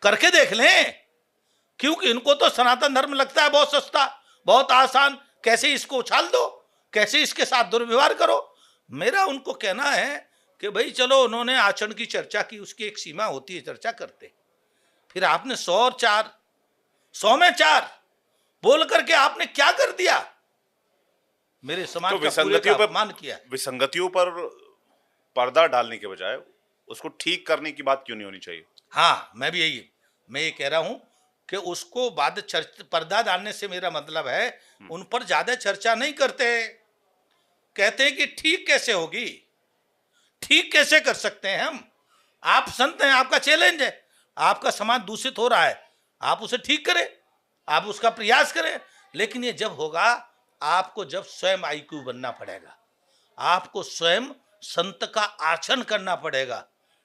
करके देख लें, क्योंकि इनको तो सनातन धर्म लगता है बहुत सस्ता, बहुत आसान, कैसे इसको उछाल दो, कैसे इसके साथ दुर्व्यवहार करो। मेरा उनको कहना है कि भाई चलो, उन्होंने आचरण की चर्चा की, उसकी एक सीमा होती है, चर्चा करते। फिर आपने 100 और 4, 100 में 4 बोल करके आपने क्या कर दिया? मेरे समाज तो का पूरे का अपमान किया। विसंगतियों पर पर्दा डालने के बजाय उसको ठीक करने की बात क्यों नहीं होनी चाहिए? हाँ, मैं ये कह रहा हूं कि उसको बाद पर्दा डालने से मेरा मतलब है उन पर ज्यादा चर्चा नहीं करते, कहते हैं कि ठीक कैसे होगी, ठीक कैसे कर सकते हैं हम? आप संत हैं, आपका चैलेंज है, आपका समाज दूषित हो रहा है, आप उसे ठीक करें, आप उसका प्रयास करें। लेकिन ये जब होगा, आपको जब स्वयं आईक्यू बनना पड़ेगा, आपको स्वयं संत का आचरण करना पड़ेगा।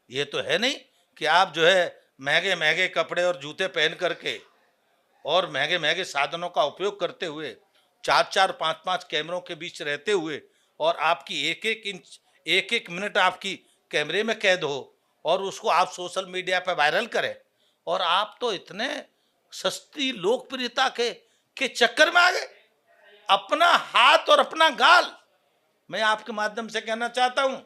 ये तो है नहीं कि आप जो है महंगे महंगे कपड़े और जूते पहन करके और महंगे महंगे साधनों का उपयोग करते हुए, 4-4, 5-5 कैमरों के बीच रहते हुए, और आपकी एक एक इंच, एक एक मिनट आपकी कैमरे में कैद हो, और उसको आप सोशल मीडिया पर वायरल करें। और आप तो इतने सस्ती लोकप्रियता के चक्कर में आ गए, अपना हाथ और अपना गाल। मैं आपके माध्यम से कहना चाहता हूं,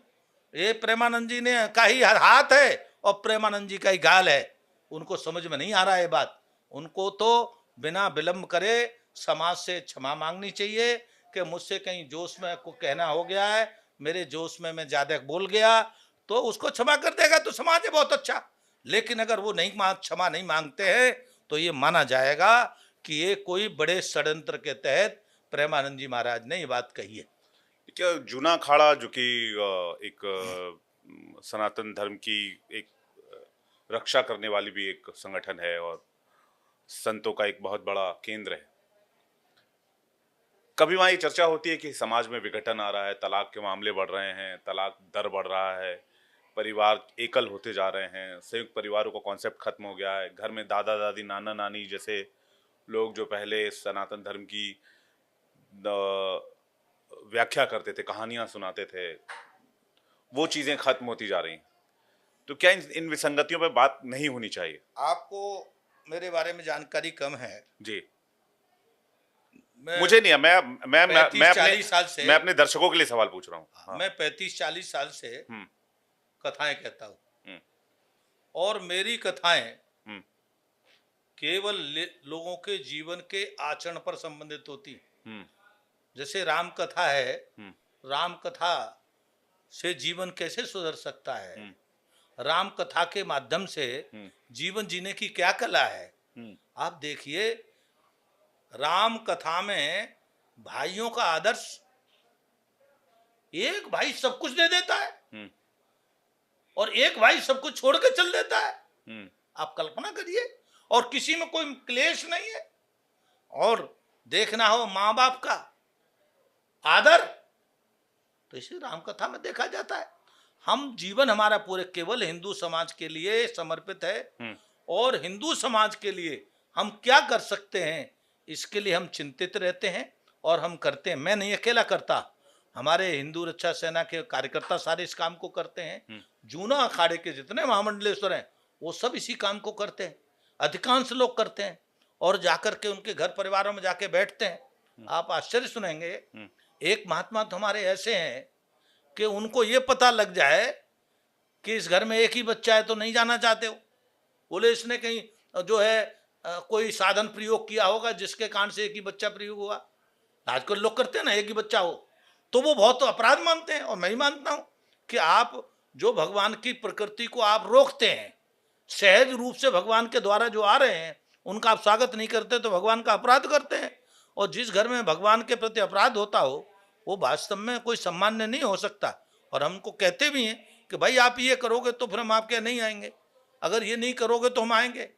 ये प्रेमानंद जी ने का ही हाथ है और प्रेमानंद जी का ही गाल है। उनको समझ में नहीं आ रहा है बात। उनको तो बिना विलंब करे समाज से क्षमा मांगनी चाहिए कि मुझसे कहीं जोश में को कहना हो गया है, मेरे जोश में मैं ज्यादा बोल गया, तो उसको क्षमा कर देगा तो समाज है बहुत अच्छा। लेकिन अगर वो नहीं क्षमा नहीं मांगते हैं तो ये माना जाएगा कि ये कोई बड़े षड्यंत्र के तहत प्रेमानंद जी महाराज ने ये बात कही है। क्या जूना अखाड़ा, जो कि एक सनातन धर्म की एक रक्षा करने वाली भी एक संगठन है और संतों का एक बहुत बड़ा केंद्र है, कभी वहां ये चर्चा होती है कि समाज में विघटन आ रहा है, तलाक के मामले बढ़ रहे हैं, तलाक दर बढ़ रहा है, परिवार एकल होते जा रहे हैं, संयुक्त परिवारों का कॉन्सेप्ट खत्म हो गया है, घर में दादा दादी नाना नानी जैसे लोग जो पहले सनातन धर्म की व्याख्या करते थे, कहानियां सुनाते थे, वो चीजें खत्म होती जा रही हैं। तो क्या इन विसंगतियों पर बात नहीं होनी चाहिए? आपको मेरे बारे में जानकारी कम है जी, मैं मुझे नहीं है, मैं अपने दर्शकों के लिए सवाल पूछ रहा हूँ। हाँ। मैं 35-40 साल से कथाएं कहता हूँ, और मेरी कथाएं केवल लोगों के जीवन के आचरण पर संबंधित होती। जैसे राम कथा है, राम कथा से जीवन कैसे सुधर सकता है, राम कथा के माध्यम से जीवन जीने की क्या कला है। आप देखिए, राम कथा में भाइयों का आदर्श, एक भाई सब कुछ दे देता है और एक भाई सब कुछ छोड़ के चल देता है। आप कल्पना करिए, और किसी में कोई क्लेश नहीं है। और देखना हो माँ बाप का आदर, तो इसे राम कथा में देखा जाता है। हम जीवन हमारा पूरे केवल हिंदू समाज के लिए समर्पित है, और हिंदू समाज के लिए हम क्या कर सकते हैं, इसके लिए हम चिंतित रहते हैं और हम करते हैं। मैं नहीं अकेला करता, हमारे हिंदू रक्षा सेना के कार्यकर्ता सारे इस काम को करते हैं। जूना अखाड़े के जितने महामंडलेश्वर हैं वो सब इसी काम को करते हैं, अधिकांश लोग करते हैं, और जाकर के उनके घर परिवारों में जाके बैठते हैं। आप आश्चर्य सुनेंगे, एक महात्मा तो हमारे ऐसे हैं कि उनको ये पता लग जाए कि इस घर में एक ही बच्चा है तो नहीं जाना चाहते हो। बोले इसने कहीं जो है कोई साधन प्रयोग किया होगा जिसके कारण से एक ही बच्चा प्रयोग हुआ। आजकल लोग करते हैं ना, एक ही बच्चा हो तो वो बहुत अपराध मानते हैं। और मैं ही मानता हूं कि आप जो भगवान की प्रकृति को आप रोकते हैं, सहज रूप से भगवान के द्वारा जो आ रहे हैं उनका आप स्वागत नहीं करते तो भगवान का अपराध करते हैं। और जिस घर में भगवान के प्रति अपराध होता हो वो वास्तव में कोई सम्मान्य नहीं हो सकता। और हमको कहते भी हैं कि भाई आप ये करोगे तो फिर हम आपके नहीं आएंगे, अगर ये नहीं करोगे तो हम आएंगे।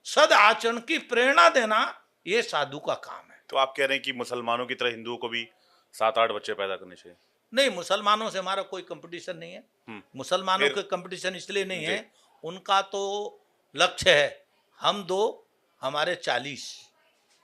सद आचरण की प्रेरणा देना ये साधु का काम है। तो आप कह रहे हैं कि मुसलमानों की तरह हिंदुओं को भी 7-8 बच्चे पैदा करने चाहिए? नहीं, मुसलमानों से हमारा कोई कंपटीशन नहीं है। मुसलमानों के कंपटीशन इसलिए नहीं है, उनका तो लक्ष्य है हम 2 हमारे 40,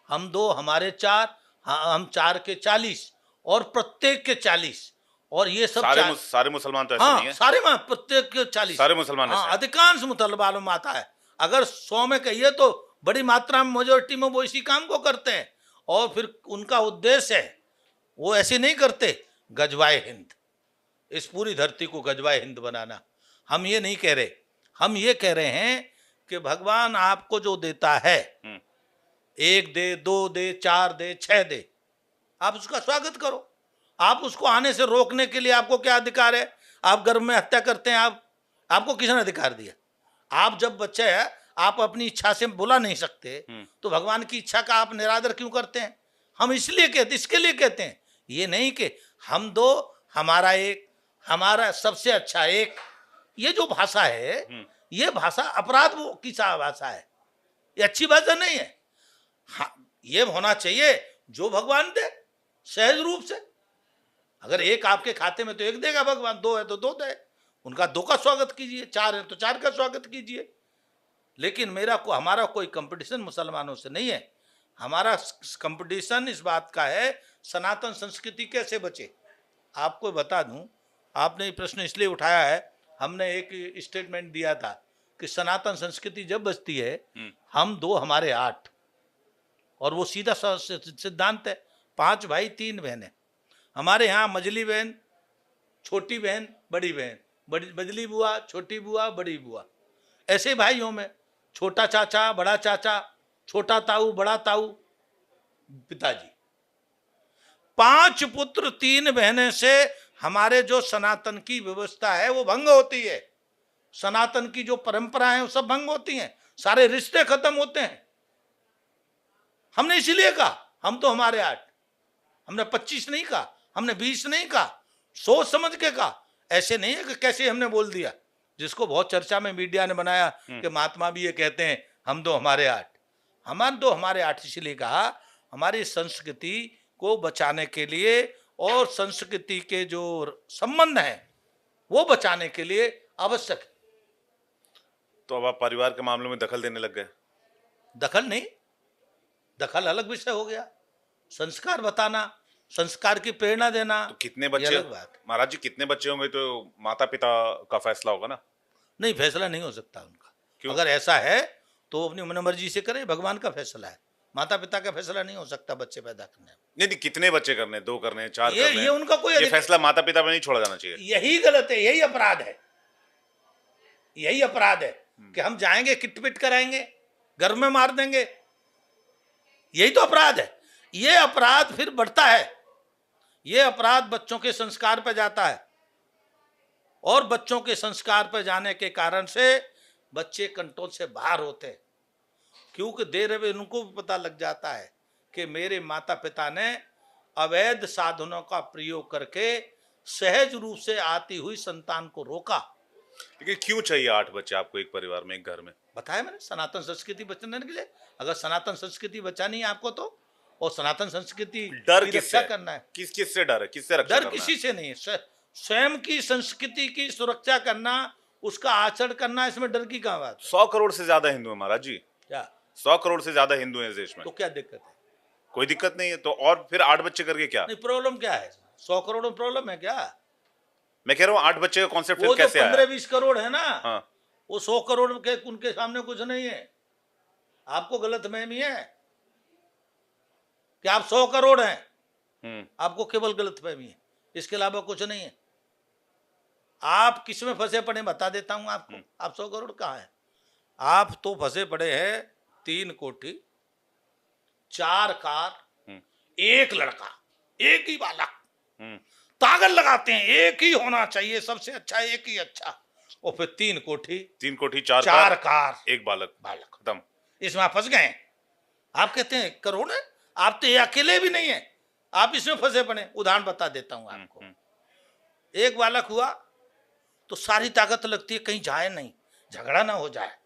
हम 2 हमारे 4, हम 4 के 40 और प्रत्येक के 40। और ये सब सारे मुसलमान तो ऐसे नहीं है। सारे प्रत्येक के 40 सारे मुसलमान अधिकांश मुसलमानों में आता है। अगर 100 में कहिए तो बड़ी मात्रा में मेजोरिटी में वो इसी काम को करते हैं, और फिर उनका उद्देश्य है, वो ऐसे नहीं करते गजवाए हिंद, इस पूरी धरती को गजवाए हिंद बनाना। हम ये नहीं कह रहे, हम ये कह रहे हैं कि भगवान आपको जो देता है, 1 दे, 2 दे, 4 दे, 6 दे, आप उसका स्वागत करो। आप उसको आने से रोकने के लिए आपको क्या अधिकार है? आप गर्भ में हत्या करते हैं, आपको किसने अधिकार दिया? आप जब बच्चे हैं, आप अपनी इच्छा से बुला नहीं सकते, तो भगवान की इच्छा का आप निरादर क्यों करते हैं? हम इसलिए कहते, इसके लिए कहते हैं, ये नहीं कि हम दो, हमारा एक, हमारा सबसे अच्छा एक। ये जो भाषा है, ये भाषा अपराध की भाषा है, ये अच्छी भाषा नहीं है। हाँ, ये होना चाहिए जो भगवान दे सहज रूप से। अगर एक आपके खाते में तो एक देगा भगवान, 2 है तो 2 दे, उनका 2 का स्वागत कीजिए, 4 है तो 4 का स्वागत कीजिए। लेकिन हमारा कोई कंपटीशन मुसलमानों से नहीं है। हमारा कंपटीशन इस बात का है, सनातन संस्कृति कैसे बचे। आपको बता दूं, आपने ये प्रश्न इसलिए उठाया है, हमने एक स्टेटमेंट दिया था कि सनातन संस्कृति जब बचती है, हम 2 हमारे 8, और वो सीधा सिद्धांत है, 5 भाई 3 बहनें। हमारे यहाँ मझली बहन, छोटी बहन, बड़ी बहन, मझली बुआ, छोटी बुआ, बड़ी बुआ, ऐसे भाइयों में छोटा चाचा, बड़ा चाचा, छोटा ताऊ, बड़ा ताऊ, पिताजी। 5 पुत्र 3 बहनें से हमारे जो सनातन की व्यवस्था है वो भंग होती है। सनातन की जो परंपरा है वो सब भंग होती हैं, सारे रिश्ते खत्म होते हैं। हमने इसीलिए कहा हम तो हमारे 8, हमने 25 नहीं कहा, हमने 20 नहीं कहा, सोच समझ के कहा। ऐसे नहीं है कि कैसे हमने बोल दिया, जिसको बहुत चर्चा में मीडिया ने बनाया कि महात्मा भी ये कहते हैं हम 2 हमारे 8। हमारे 2 हमारे 8 इसलिए कहा, हमारी संस्कृति को बचाने के लिए और संस्कृति के जो संबंध हैं वो बचाने के लिए आवश्यक है। तो अब आप परिवार के मामलों में दखल देने लग गए? दखल नहीं, दखल अलग विषय हो गया। संस्कार बताना, संस्कार की प्रेरणा देना, तो कितने बच्चे महाराज जी, कितने बच्चे होंगे तो माता पिता का फैसला होगा ना? नहीं, फैसला नहीं हो सकता उनका। क्यों? अगर ऐसा है तो अपनी मनमर्जी से करे, भगवान का फैसला है, माता पिता का फैसला नहीं हो सकता बच्चे पैदा करने में। नहीं, कितने बच्चे करने, 2 करने, 4 करने, ये उनका कोई ये फैसला माता पिता पे नहीं छोड़ा जाना चाहिए। यही गलत है, यही अपराध है, यही अपराध है कि हम जाएंगे किट पिट कराएंगे, घर में मार देंगे, यही तो अपराध है। ये अपराध फिर बढ़ता है, ये अपराध बच्चों के संस्कार पर जाता है, और बच्चों के संस्कार पर जाने के कारण से बच्चे कंट्रोल से बाहर होते हैं, क्योंकि देर में उनको भी पता लग जाता है कि मेरे माता पिता ने अवैध साधनों का प्रयोग करके सहज रूप से आती हुई संतान को रोका। लेकिन क्यों चाहिए 8 बच्चे आपको एक परिवार में, एक घर में? बताया मैंने, सनातन संस्कृति बचाने के लिए। अगर सनातन संस्कृति बचानी है आपको तो, और सनातन संस्कृति डर की रक्षा करना है। किससे डर है, किससे रक्षा डर किसी से नहीं है। स्वयं की संस्कृति की सुरक्षा करना, उसका आचरण करना, इसमें डर की क्या बात है? 100 करोड़ से ज्यादा हिंदू है महाराज जी। क्या 100 करोड़ से ज्यादा हिंदू हैं इस देश में, तो क्या दिक्कत है? कोई दिक्कत नहीं है तो, और फिर 8 बच्चे करके क्या? नहीं, प्रॉब्लम क्या है? 100 करोड़ में प्रॉब्लम है क्या? मैं कह रहा हूँ 8 बच्चे का कॉन्सेप्ट वो कैसे आया? 15-20 करोड़ है ना, हाँ। वो 100 करोड़ के उनके सामने कुछ नहीं है। आपको गलतफहमी है कि आप 100 करोड़ हैं, आपको केवल गलतफहमी है, इसके अलावा कुछ नहीं है। आप किस में फंसे पड़े बता देता हूं आपको। आप 100 करोड़ कहाँ है? आप तो फंसे पड़े हैं 3 कोठी, 4 कार, 1 लड़का, एक ही बालक। ताकत लगाते हैं एक ही होना चाहिए, सबसे अच्छा एक ही अच्छा, और फिर 3 कोठी, 4 कार, 1 बालक, खत्म। इसमें आप फंस गए। आप कहते हैं करोड़ है, आप तो ये अकेले भी नहीं है, आप इसमें फंसे पड़े। उदाहरण बता देता हूं आपको। 1 बालक हुआ तो सारी ताकत लगती है कहीं जाए नहीं, झगड़ा ना हो जाए,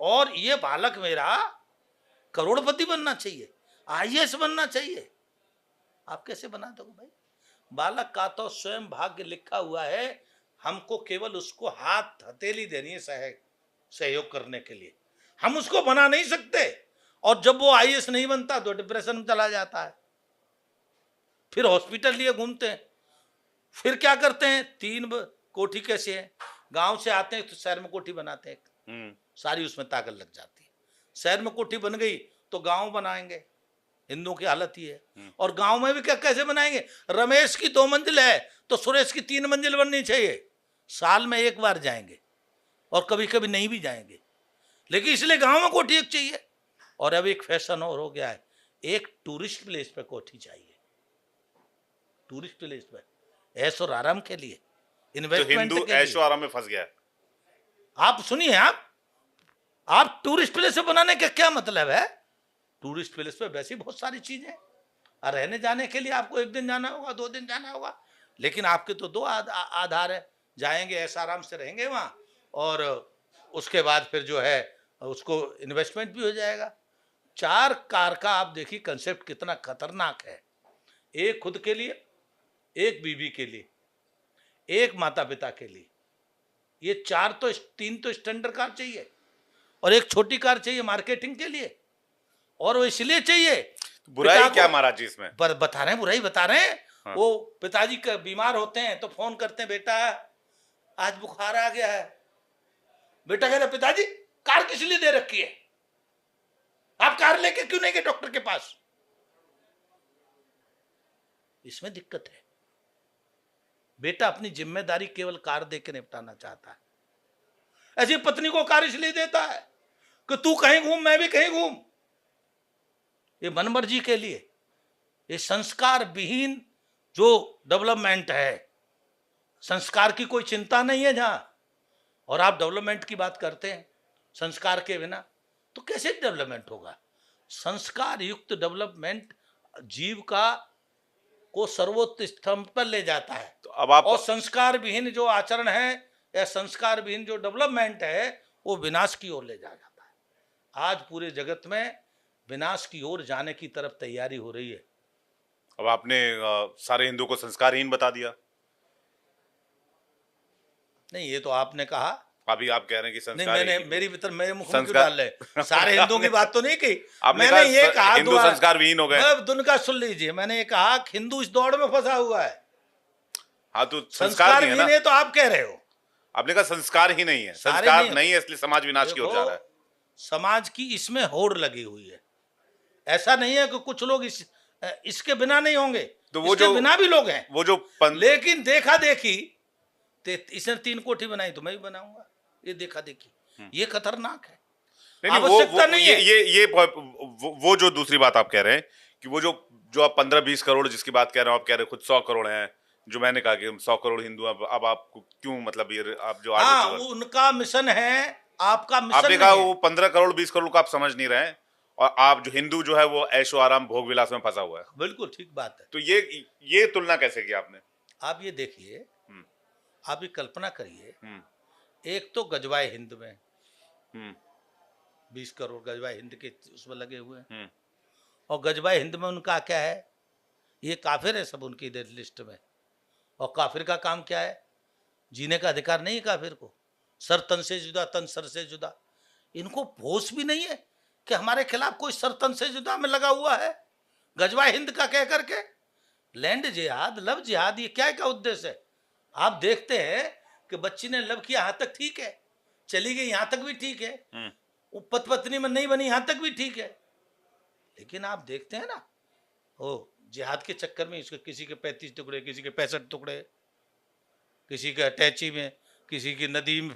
और ये बालक मेरा करोड़पति बनना चाहिए, IAS बनना चाहिए। आप कैसे बना दोगे भाई? बालक का तो स्वयं भाग्य लिखा हुआ है, हमको केवल उसको हाथ हथेली देनी है सहयोग करने के लिए, हम उसको बना नहीं सकते। और जब वो IAS नहीं बनता तो डिप्रेशन में चला जाता है, फिर हॉस्पिटल लिए घूमते हैं, फिर क्या करते हैं? 3 कोठी कैसे है, गांव से आते हैं तो शहर में कोठी बनाते हैं, सारी उसमें ताकत लग जाती है। शहर में कोठी बन गई तो गांव बनाएंगे, हिंदुओं की हालत ही है। और गांव में भी क्या कैसे बनाएंगे? रमेश की 2 मंजिल है तो सुरेश की 3 मंजिल बननी चाहिए। साल में एक बार जाएंगे और कभी कभी नहीं भी जाएंगे, लेकिन इसलिए गांव में कोठी एक चाहिए। और अब एक फैशन और हो गया है, एक टूरिस्ट प्लेस पे कोठी चाहिए। टूरिस्ट प्लेस पे ऐशो आराम के लिए, तो इन्वेस्टमेंट हिंदू के लिए। ऐशो आराम में फंस गया है। आप सुनिए, आप टूरिस्ट प्लेस बनाने का क्या मतलब है? टूरिस्ट प्लेस पे वैसे ही बहुत सारी चीजें हैं, और रहने जाने के लिए आपको 1 दिन जाना होगा, 2 दिन जाना होगा, लेकिन आपके तो 2 आधार है। जाएंगे ऐसा आराम से रहेंगे वहां, और उसके बाद फिर जो है उसको इन्वेस्टमेंट भी हो जाएगा। 4 कार का आप देखिए कंसेप्ट कितना खतरनाक है। एक खुद के लिए, एक बीवी के लिए, एक माता पिता के लिए। ये 3 तो स्टैंडर्ड कार चाहिए, और एक छोटी कार चाहिए मार्केटिंग के लिए। और वो इसलिए चाहिए, बुराई क्या महाराज जी इसमें? बता रहे हैं, बुराई बता रहे हैं। हाँ। वो पिताजी का बीमार होते हैं तो फोन करते हैं, बेटा आज बुखार आ गया है। बेटा कह रहे, पिताजी कार किस लिए दे रखी है? आप कार लेके क्यों नहीं गए डॉक्टर के पास? इसमें दिक्कत है। बेटा अपनी जिम्मेदारी केवल कार देके निपटाना चाहता है। ऐसी पत्नी को कार इसलिए देता है कि तू कहीं घूम, मैं भी कहीं घूम। ये मनमर्जी के लिए, ये संस्कार विहीन जो डेवलपमेंट है, संस्कार की कोई चिंता नहीं है जहां। और आप डेवलपमेंट की बात करते हैं संस्कार के बिना, तो कैसे डेवलपमेंट होगा? संस्कार युक्त डेवलपमेंट जीव का को सर्वोच्च स्तंभ पर ले जाता है। तो अब आप और संस्कार विहीन जो आचरण है या संस्कार विहीन जो डेवलपमेंट है, वो विनाश की ओर ले जा जाता है। आज पूरे जगत में विनाश की ओर जाने की तरफ तैयारी हो रही है। अब आपने सारे हिंदू को संस्कारहीन बता दिया। नहीं, ये तो आपने कहा। अभी आप कह रहे हैं कि नहीं, संस्कार मैंने मेरे भीतर मेरे मुख में क्यों संस्कार- डाल रहे? सारे हिंदुओं की बात तो नहीं की। आपने मैंने कहा ये कहा, हिंदू संस्कार विहीन हो गए। दुनिया सुन लीजिए, मैंने ये कहा कि हिंदू इस दौड़ में फंसा हुआ है। हाँ, तो संस्कार नहीं है विहीन ना। है तो आप कह रहे हो। आपने कहा संस्कार ही नहीं है, सारे संस्कार नहीं- नहीं है, इसलिए समाज विनाश की ओर जा देखो, रहा है। समाज की इसमें होड़ लगी हुई है। ऐसा नहीं है कि कुछ लोग इसके बिना नहीं होंगे, तो वो इसके जो बिना भी लोग हैं। वो जो लेकिन देखा देखी, इसने 3 कोठी बनाई तो मैं भी बनाऊंगा, ये देखा देखी, ये खतरनाक है। नहीं, आवश्यकता नहीं है। वो जो दूसरी बात आप कह रहे हैं कि वो जो आप 15-20 करोड़ जिसकी बात कह रहे हो, आप कह रहे हो खुद 100 करोड़ हैं, जो मैंने कहा कि 100 करोड़ हिंदू। अब आपको क्यों, मतलब ये आप जो हाँ, उनका मिशन है, आपका मिशन आपने कहा नहीं है। वो 15 करोड़ 20 करोड़ को आप समझ नहीं रहे हैं, और आप जो हिंदू जो है वो ऐशो आराम भोग विलास में फंसा हुआ है। बिल्कुल ठीक बात है। तो ये तुलना कैसे की आपने? आप ये देखिए, आप ये कल्पना करिए, हम्म एक तो गजवाए हिंद में हम्म 20 करोड़ गजवाए हिंद के उसमें लगे हुए हैं। हम्म और गजवाए हिंद में उनका क्या है? ये काफिर है सब उनकी लिस्ट में। और काफिर का काम क्या है? जीने का अधिकार नहीं है काफिर को। सर तन से जुदा, तन सर से जुदा। इनको होश भी नहीं है कि हमारे खिलाफ कोई सर तन से जुदा में लगा हुआ है। गजवाए हिंद का कह करके लैंड जिहाद, लव जिहाद, ये क्या का उद्देश्य है? आप देखते हैं कि बच्ची ने लव किया, यहां तक ठीक है, चली गई यहां तक भी ठीक है, वो पत्नी में नहीं बनी यहां तक भी ठीक है। लेकिन आप देखते हैं ना, ओ जिहाद के चक्कर में इसके किसी के 35 टुकड़े, किसी के 65 टुकड़े, किसी के अटैची में, किसी की नदी में